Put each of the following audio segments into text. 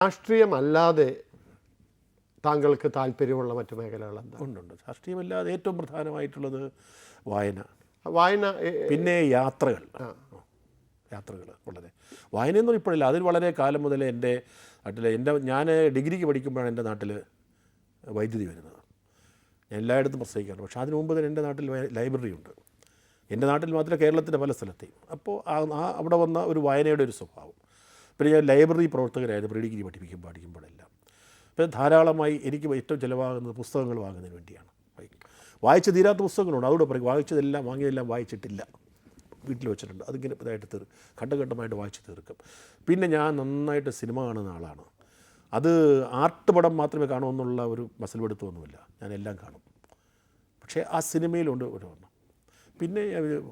രാഷ്ട്രീയമല്ലാതെ താങ്കൾക്ക് താല്പര്യമുള്ള മറ്റു മേഖലകൾ എന്താ? ഉണ്ട്. രാഷ്ട്രീയമല്ലാതെ ഏറ്റവും പ്രധാനമായിട്ടുള്ളത് വായന, പിന്നെ യാത്രകൾ. വളരെ വായനയൊന്നും ഇപ്പോഴില്ല, അതിൽ വളരെ കാലം മുതലേ എൻ്റെ നാട്ടിൽ ഞാൻ ഡിഗ്രിക്ക് പഠിക്കുമ്പോഴാണ് എൻ്റെ നാട്ടിൽ വൈദ്യുതി വരുന്നത്. ഞാൻ എല്ലായിടത്തും പ്രസംഗിക്കാറുണ്ട്. പക്ഷേ അതിന് മുമ്പ് തന്നെ എൻ്റെ നാട്ടിൽ ലൈബ്രറി ഉണ്ട്. എൻ്റെ നാട്ടിൽ മാത്രമല്ല, കേരളത്തിൻ്റെ പല സ്ഥലത്തെയും. അപ്പോൾ അവിടെ വന്ന ഒരു വായനയുടെ ഒരു സ്വഭാവം. പിന്നെ ഞാൻ ലൈബ്രറി പ്രവർത്തകരായിരുന്നു പ്രീ ഡിഗ്രി പഠിക്കുമ്പോഴെല്ലാം. പിന്നെ ധാരാളമായി എനിക്ക് ഏറ്റവും ചിലവാകുന്നത് പുസ്തകങ്ങൾ വാങ്ങുന്നതിന് വേണ്ടിയാണ്. വായിച്ച് തീരാത്ത പുസ്തകങ്ങളുണ്ട്, അതുകൂടെ പറയും. വാങ്ങിയതെല്ലാം വായിച്ചിട്ടില്ല, വീട്ടിൽ വെച്ചിട്ടുണ്ട്. അതിങ്ങനെ ഇതായിട്ട് ഘട്ടഘട്ടമായിട്ട് വായിച്ച് തീർക്കും. പിന്നെ ഞാൻ നന്നായിട്ട് സിനിമ കാണുന്ന ആളാണ്. അത് ആർട്ട് പടം മാത്രമേ കാണുമെന്നുള്ള ഒരു മസിൽ പിടുത്തമൊന്നുമില്ല, ഞാൻ എല്ലാം കാണും. പക്ഷേ ആ സിനിമയിലുണ്ട് ഒരു വണ്ണം. പിന്നെ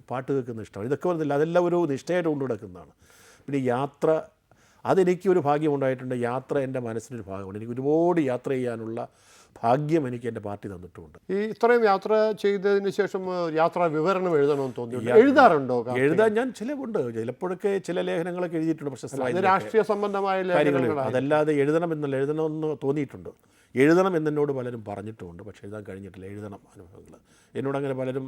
പാട്ട് കേൾക്കുന്ന ഇഷ്ടമാണ്. ഇതൊക്കെ വരുന്നില്ല, അതെല്ലാം ഒരു നിഷ്ഠയായിട്ട് കൊണ്ടു കിടക്കുന്നതാണ്. പിന്നെ യാത്ര, അതെനിക്കൊരു ഭാഗ്യമുണ്ടായിട്ടുണ്ട്. യാത്ര എൻ്റെ മനസ്സിനൊരു ഭാഗമുണ്ട്. എനിക്ക് ഒരുപാട് യാത്ര ചെയ്യാനുള്ള ഭാഗ്യം എനിക്ക് എൻ്റെ പാർട്ടി തന്നിട്ടുമുണ്ട്. ഈ ഇത്രയും യാത്ര ചെയ്തതിന് ശേഷം യാത്രാ വിവരണം എഴുതണമെന്ന് തോന്നി എഴുതാറുണ്ടോ? എഴുതാൻ ഞാൻ ചിലപ്പോഴൊക്കെ ചില ലേഖനങ്ങളൊക്കെ എഴുതിയിട്ടുണ്ട്. പക്ഷേ രാഷ്ട്രീയ സംബന്ധമായ കാര്യങ്ങൾ. അതല്ലാതെ എഴുതണമെന്ന് തോന്നിയിട്ടുണ്ട്. എഴുതണം എന്നോട് പലരും പറഞ്ഞിട്ടുമുണ്ട്, പക്ഷേ എഴുതാൻ കഴിഞ്ഞിട്ടില്ല. എഴുതണം അനുഭവങ്ങൾ എന്നോടങ്ങനെ പലരും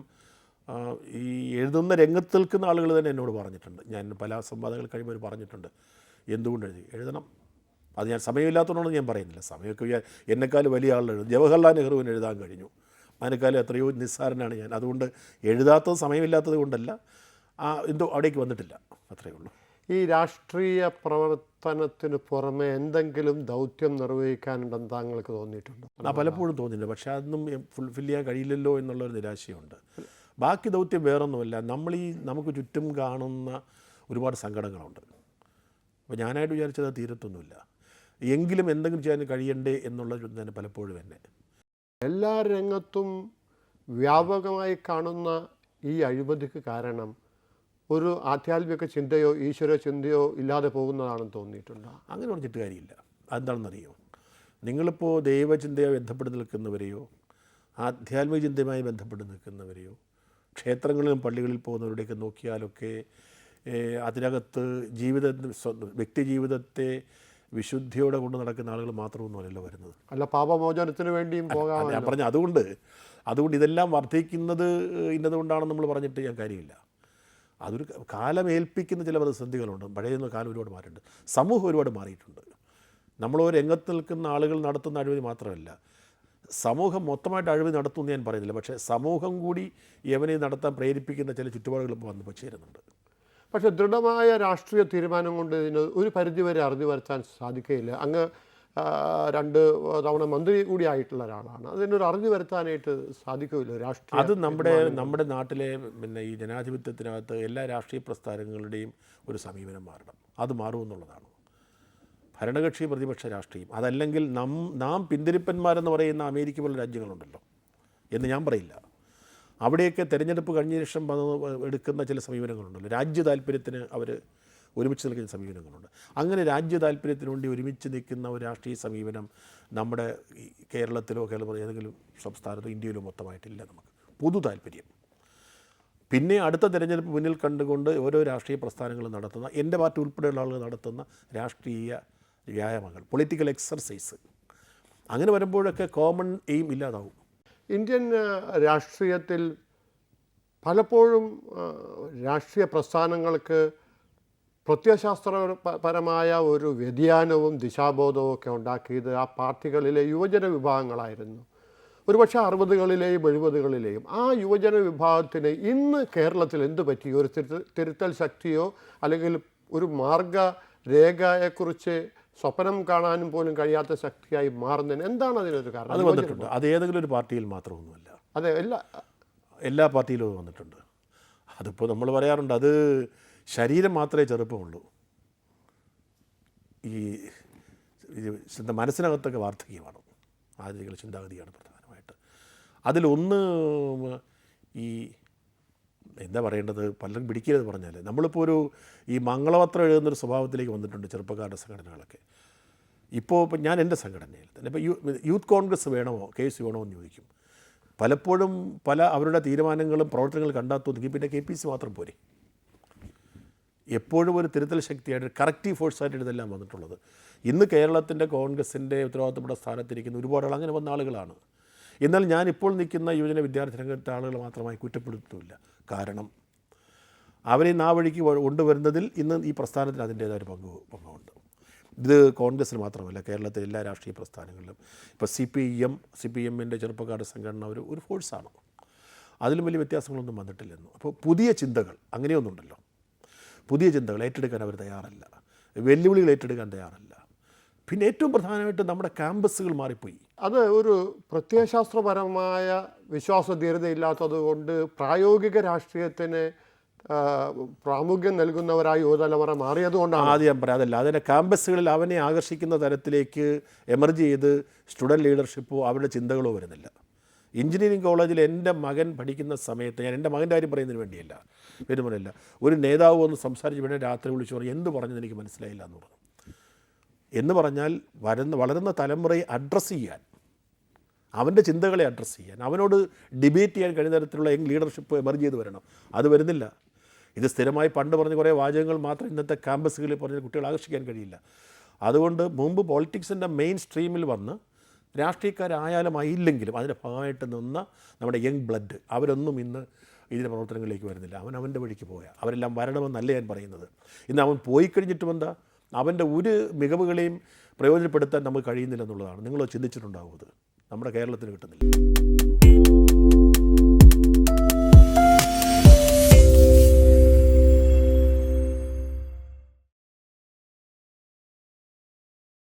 ഈ എഴുതുന്ന രംഗത്ത് നിൽക്കുന്ന ആളുകൾ തന്നെ എന്നോട് പറഞ്ഞിട്ടുണ്ട്. ഞാൻ പല സംവാദങ്ങൾ കഴിയുമ്പോൾ പറഞ്ഞിട്ടുണ്ട്, എന്തുകൊണ്ട് എഴുതണം. അത് ഞാൻ സമയമില്ലാത്തതുകൊണ്ടാണ് ഞാൻ പറയുന്നില്ല. സമയമൊക്കെ എന്നെക്കാളും വലിയ ആളുകൾ എഴുതും. ജവഹർലാൽ നെഹ്റുവിന് എഴുതാൻ കഴിഞ്ഞു, അതിനേക്കാളും എത്രയോ നിസ്സാരനാണ് ഞാൻ. അതുകൊണ്ട് എഴുതാത്തത് സമയമില്ലാത്തത് കൊണ്ടല്ല, എന്തോ അവിടേക്ക് വന്നിട്ടില്ല, അത്രയേ ഉള്ളൂ. ഈ രാഷ്ട്രീയ പ്രവർത്തനത്തിന് പുറമെ എന്തെങ്കിലും ദൗത്യം നിർവഹിക്കാനുണ്ടെന്ന് താങ്കൾക്ക് തോന്നിയിട്ടുണ്ടോ? പലപ്പോഴും തോന്നിയിട്ടുണ്ട്. പക്ഷേ അതൊന്നും ഫുൾഫിൽ ചെയ്യാൻ കഴിയില്ലല്ലോ എന്നുള്ളൊരു നിരാശയുണ്ട്. ബാക്കി ദൗത്യം വേറൊന്നുമല്ല, നമുക്ക് ചുറ്റും കാണുന്ന ഒരുപാട് സങ്കടങ്ങളുണ്ട്. അപ്പോൾ ഞാനായിട്ട് വിചാരിച്ചത് തീരത്തൊന്നുമില്ല, എങ്കിലും എന്തെങ്കിലും ചെയ്യാൻ കഴിയണ്ടേ എന്നുള്ളത് തന്നെ പലപ്പോഴും എന്നെ. എല്ലാ രംഗത്തും വ്യാപകമായി കാണുന്ന ഈ അഴിമതിക്ക് കാരണം ഒരു ആധ്യാത്മിക ചിന്തയോ ഈശ്വര ചിന്തയോ ഇല്ലാതെ പോകുന്നതാണെന്ന് തോന്നിയിട്ടുണ്ട്. അങ്ങനെ പറഞ്ഞിട്ട് കാര്യമില്ല. അതെന്താണെന്നറിയോ, നിങ്ങളിപ്പോൾ ദൈവചിന്തയോ ബന്ധപ്പെട്ട് നിൽക്കുന്നവരെയോ ആധ്യാത്മിക ചിന്തയുമായി ബന്ധപ്പെട്ട് നിൽക്കുന്നവരെയോ ക്ഷേത്രങ്ങളിലും പള്ളികളിൽ പോകുന്നവരുടെയൊക്കെ നോക്കിയാലൊക്കെ അതിനകത്ത് വ്യക്തി ജീവിതത്തെ വിശുദ്ധിയോടെ കൊണ്ട് നടക്കുന്ന ആളുകൾ മാത്രമൊന്നുമല്ലല്ലോ വരുന്നത്. അല്ല, പാപമോചനത്തിന് വേണ്ടിയും പോകാം. ഞാൻ പറഞ്ഞ അതുകൊണ്ട് ഇതെല്ലാം വർദ്ധിക്കുന്നത് ഇന്നതുകൊണ്ടാണെന്ന് നമ്മൾ പറഞ്ഞിട്ട് ഞാൻ കാര്യമില്ല. അതൊരു കാലമേൽപ്പിക്കുന്ന ചില പ്രതിസന്ധികളുണ്ട്. പഴയ കാലം ഒരുപാട് മാറിയിട്ടുണ്ട്, സമൂഹം ഒരുപാട് മാറിയിട്ടുണ്ട്. നമ്മൾ രംഗത്ത് നിൽക്കുന്ന ആളുകൾ നടത്തുന്ന അഴിമതി മാത്രമല്ല, സമൂഹം മൊത്തമായിട്ട് അഴിമതി നടത്തുമെന്ന് ഞാൻ പറയുന്നില്ല. പക്ഷേ സമൂഹം കൂടി യവനെ നടത്താൻ പ്രേരിപ്പിക്കുന്ന ചില ചുറ്റുപാടുകൾ ഇപ്പോൾ വന്നു ചേരുന്നുണ്ട്. പക്ഷേ ദൃഢമായ രാഷ്ട്രീയ തീരുമാനം കൊണ്ട് ഇതിന് ഒരു പരിധിവരെ അറിഞ്ഞു വരുത്താൻ സാധിക്കുകയില്ല. അങ്ങ് 2 തവണ മന്ത്രി കൂടി ആയിട്ടുള്ള ഒരാളാണ്. അതിനൊരു അറിഞ്ഞു വരുത്താനായിട്ട് സാധിക്കില്ല രാഷ്ട്രീയ. അത് നമ്മുടെ നാട്ടിലെ ഈ ജനാധിപത്യത്തിനകത്ത് എല്ലാ രാഷ്ട്രീയ പ്രസ്ഥാനങ്ങളുടെയും ഒരു സമീപനം മാറണം. അത് മാറുമെന്നുള്ളതാണ്. ഭരണകക്ഷി പ്രതിപക്ഷ രാഷ്ട്രീയം, അതല്ലെങ്കിൽ നാം പിന്തിരിപ്പന്മാരെന്ന് പറയുന്ന അമേരിക്ക പോലുള്ള രാജ്യങ്ങളുണ്ടല്ലോ എന്ന് ഞാൻ പറയില്ല. അവിടെയൊക്കെ തെരഞ്ഞെടുപ്പ് കഴിഞ്ഞ ശേഷം എടുക്കുന്ന ചില സമീപനങ്ങളുണ്ടല്ലോ, രാജ്യ താല്പര്യത്തിന് അവർ ഒരുമിച്ച് നിൽക്കുന്ന സമീപനങ്ങളുണ്ട്. അങ്ങനെ രാജ്യ താല്പര്യത്തിന് വേണ്ടി ഒരുമിച്ച് നിൽക്കുന്ന ഒരു രാഷ്ട്രീയ സമീപനം നമ്മുടെ കേരളത്തിലോ ഏതെങ്കിലും സംസ്ഥാനത്തോ ഇന്ത്യയിലോ മൊത്തമായിട്ടില്ല. നമുക്ക് പൊതു താല്പര്യം. പിന്നെ അടുത്ത തെരഞ്ഞെടുപ്പ് മുന്നിൽ കണ്ടുകൊണ്ട് ഓരോ രാഷ്ട്രീയ പ്രസ്ഥാനങ്ങളും നടത്തുന്ന, എൻ്റെ പാർട്ടി ഉൾപ്പെടെയുള്ള ആളുകൾ നടത്തുന്ന രാഷ്ട്രീയ വ്യായാമങ്ങൾ, പൊളിറ്റിക്കൽ എക്സർസൈസ്, അങ്ങനെ വരുമ്പോഴൊക്കെ കോമൺ എയിം ഇല്ലാതാവും. ഇന്ത്യൻ രാഷ്ട്രീയത്തിൽ പലപ്പോഴും രാഷ്ട്രീയ പ്രസ്ഥാനങ്ങൾക്ക് പ്രത്യയശാസ്ത്രപരമായ ഒരു വ്യതിയാനവും ദിശാബോധവും ഒക്കെ ഉണ്ടാക്കിയത് ആ പാർട്ടികളിലെ യുവജന വിഭാഗങ്ങളായിരുന്നു. ഒരുപക്ഷെ 60കളിലെയും 70കളിലെയും ആ യുവജന വിഭാഗത്തിന് ഇന്ന് കേരളത്തിൽ എന്ത് പറ്റി? ഒരു തിരുത്തൽ ശക്തിയോ അല്ലെങ്കിൽ ഒരു മാർഗരേഖയെക്കുറിച്ച് സ്വപ്നം കാണാനും പോലും കഴിയാത്ത ശക്തിയായി മാറുന്നതിന് എന്താണ് അതിനൊരു കാരണം? അത് വന്നിട്ടുണ്ട്. അത് ഏതെങ്കിലും ഒരു പാർട്ടിയിൽ മാത്രമൊന്നുമല്ല, അതെ, എല്ലാ പാർട്ടിയിലും വന്നിട്ടുണ്ട്. അതിപ്പോൾ നമ്മൾ പറയാറുണ്ട്, അത് ശരീരം മാത്രമേ ചെറുപ്പമുള്ളൂ, ഈ മനസ്സിനകത്തൊക്കെ വാർദ്ധക്യമാണ്, ആധുനിക ചിന്താഗതിയാണ് പ്രധാനമായിട്ട്. അതിലൊന്ന് ഈ എന്താ പറയേണ്ടത്, പലരും പിടിക്കരുത് പറഞ്ഞാൽ, നമ്മളിപ്പോൾ ഈ മംഗളപത്രം എഴുതുന്നൊരു സ്വഭാവത്തിലേക്ക് വന്നിട്ടുണ്ട് ചെറുപ്പക്കാരുടെ സംഘടനകളൊക്കെ. ഇപ്പോൾ ഞാൻ എൻ്റെ സംഘടനയിൽ തന്നെ ഇപ്പോൾ യൂത്ത് കോൺഗ്രസ് വേണമോ KS വേണമോ എന്ന് ചോദിക്കും. പലപ്പോഴും അവരുടെ തീരുമാനങ്ങളും പ്രവർത്തനങ്ങളും കണ്ടാൽ തോന്നിക്കും പിന്നെ KPC മാത്രം പോരെ. എപ്പോഴും ഒരു തിരുത്തൽ ശക്തിയായിട്ട് കറക്റ്റീവ് ഫോഴ്സായിട്ട് ഇതെല്ലാം വന്നിട്ടുള്ളത്. ഇന്ന് കേരളത്തിൻ്റെ കോൺഗ്രസിൻ്റെ ഉത്തരവാദിത്തപ്പെട്ട സ്ഥാനത്തിരിക്കുന്ന ഒരുപാട് ആൾ അങ്ങനെ വന്ന ആളുകളാണ്. എന്നാൽ ഞാനിപ്പോൾ നിൽക്കുന്ന യുവജന വിദ്യാർത്ഥി രംഗത്തെ ആളുകൾ മാത്രമായി കുറ്റപ്പെടുത്തുന്നില്ല. കാരണം അവരെ ആ വഴിക്ക് കൊണ്ടുവരുന്നതിൽ ഇന്ന് ഈ പ്രസ്ഥാനത്തിന് അതിൻ്റേതായ ഒരു പങ്കുണ്ട്. ഇത് കോൺഗ്രസ്സിന് മാത്രമല്ല, കേരളത്തിലെ എല്ലാ രാഷ്ട്രീയ പ്രസ്ഥാനങ്ങളിലും. ഇപ്പോൾ സി പി എമ്മിൻ്റെ ചെറുപ്പക്കാരുടെ സംഘടന ഒരു ഫോഴ്സാണ്. അതിലും വലിയ വ്യത്യാസങ്ങളൊന്നും വന്നിട്ടില്ലെന്നു. അപ്പോൾ പുതിയ ചിന്തകൾ അങ്ങനെയൊന്നുണ്ടല്ലോ, പുതിയ ചിന്തകൾ ഏറ്റെടുക്കാൻ അവർ തയ്യാറല്ല, വെല്ലുവിളികൾ ഏറ്റെടുക്കാൻ തയ്യാറല്ല. പിന്നെ ഏറ്റവും പ്രധാനമായിട്ട് നമ്മുടെ ക്യാമ്പസുകൾ മാറിപ്പോയി. അത് ഒരു പ്രത്യയശാസ്ത്രപരമായ വിശ്വാസധീരതയില്ലാത്തത് കൊണ്ട് പ്രായോഗിക രാഷ്ട്രീയത്തിന് പ്രാമുഖ്യം നൽകുന്നവരായി യുവതലമുറ മാറിയതുകൊണ്ടാണ്. ആദ്യം പറയാം അതല്ല, അതിൻ്റെ ക്യാമ്പസുകളിൽ അവനെ ആകർഷിക്കുന്ന തരത്തിലേക്ക് എമർജ് ചെയ്ത് സ്റ്റുഡൻറ്റ് ലീഡർഷിപ്പോ അവരുടെ ചിന്തകളോ വരുന്നില്ല. എഞ്ചിനീയറിംഗ് കോളേജിൽ എൻ്റെ മകൻ പഠിക്കുന്ന സമയത്ത്, ഞാൻ എൻ്റെ മകൻ്റെ കാര്യം പറയുന്നതിന് വേണ്ടിയല്ല, വരുമ്പോഴല്ല, ഒരു നേതാവ് ഒന്ന് സംസാരിച്ച് വേണേൽ രാത്രി വിളിച്ചു പറഞ്ഞു എന്ത് പറഞ്ഞത് എനിക്ക് മനസ്സിലായില്ല എന്ന് പറഞ്ഞു. എന്ന് പറഞ്ഞാൽ വളരുന്ന തലമുറയെ അഡ്രസ്സ് ചെയ്യാൻ, അവൻ്റെ ചിന്തകളെ അഡ്രസ്സ് ചെയ്യാൻ, അവനോട് ഡിബേറ്റ് ചെയ്യാൻ കഴിയുന്ന തരത്തിലുള്ള ലീഡർഷിപ്പ് എമർജ് ചെയ്ത് വരണം. അത് വരുന്നില്ല. ഇത് സ്ഥിരമായി പണ്ട് പറഞ്ഞ കുറേ വാചകങ്ങൾ മാത്രം ഇന്നത്തെ ക്യാമ്പസുകളിൽ പറഞ്ഞ് കുട്ടികളെ ആകർഷിക്കാൻ കഴിയില്ല. അതുകൊണ്ട് മുമ്പ് പൊളിറ്റിക്സിൻ്റെ മെയിൻ സ്ട്രീമിൽ വന്ന് രാഷ്ട്രീയക്കാരായാലും ആയില്ലെങ്കിലും അതിൻ്റെ ഭാഗമായിട്ട് നിന്ന നമ്മുടെ യങ് ബ്ലഡ് അവരൊന്നും ഇന്ന് ഇതിൻ്റെ പ്രവർത്തനങ്ങളിലേക്ക് വരുന്നില്ല. അവൻ്റെ വഴിക്ക് പോയാൽ അവരെല്ലാം വരണമെന്നല്ല ഞാൻ പറയുന്നത്. ഇന്ന് അവൻ പോയി കഴിഞ്ഞിട്ടും എന്താ, അവൻ്റെ ഒരു മികവുകളെയും പ്രയോജനപ്പെടുത്താൻ നമുക്ക് കഴിയുന്നില്ല എന്നുള്ളതാണ്. നിങ്ങൾ ചിന്തിച്ചിട്ടുണ്ടാവും, അത് നമ്മുടെ കേരളത്തിന് കിട്ടുന്നില്ല.